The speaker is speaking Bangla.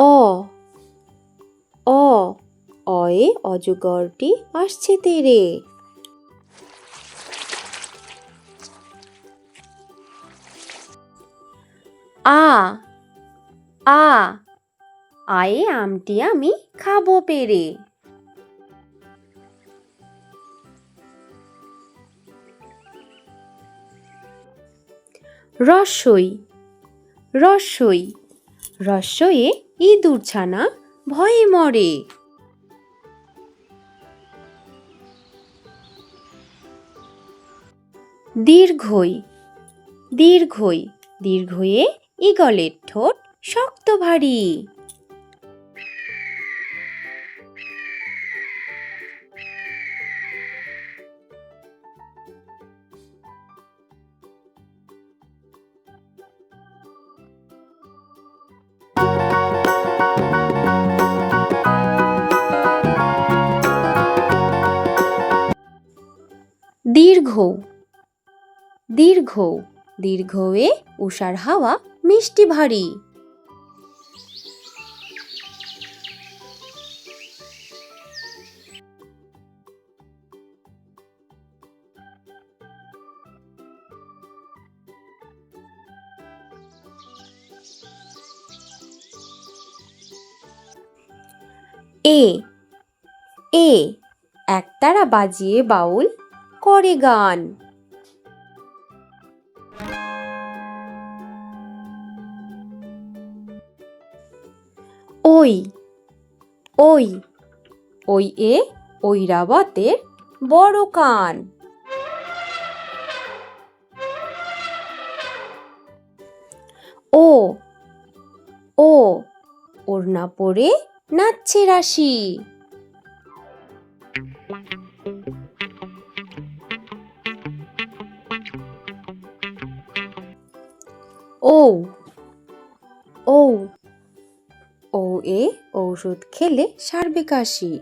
অ অ অয়ে অজগরটি আসছে তেড়ে। আ আ আয়ে আমটি আমি খাবো পেড়ে। রস্বই রস্বই রস্বয়ে ইঁদুর ছানা ভয়ে মরে। দীর্ঘই দীর্ঘই দীর্ঘয়ে ঈগলের ঠোঁট শক্ত ভারী। দীর্ঘ দীর্ঘ দীর্ঘয়ে উষার হাওয়া মিষ্টি ভারী। এ এ একতারা বাজিয়ে বাউল করে গান। ওই ওই ওই এ ঐরাবতের বড় কান। ও ও ওড়না পরে নাচছে রাশি। ও ও ও এ ঔষধ খেলে সারবে কাশি।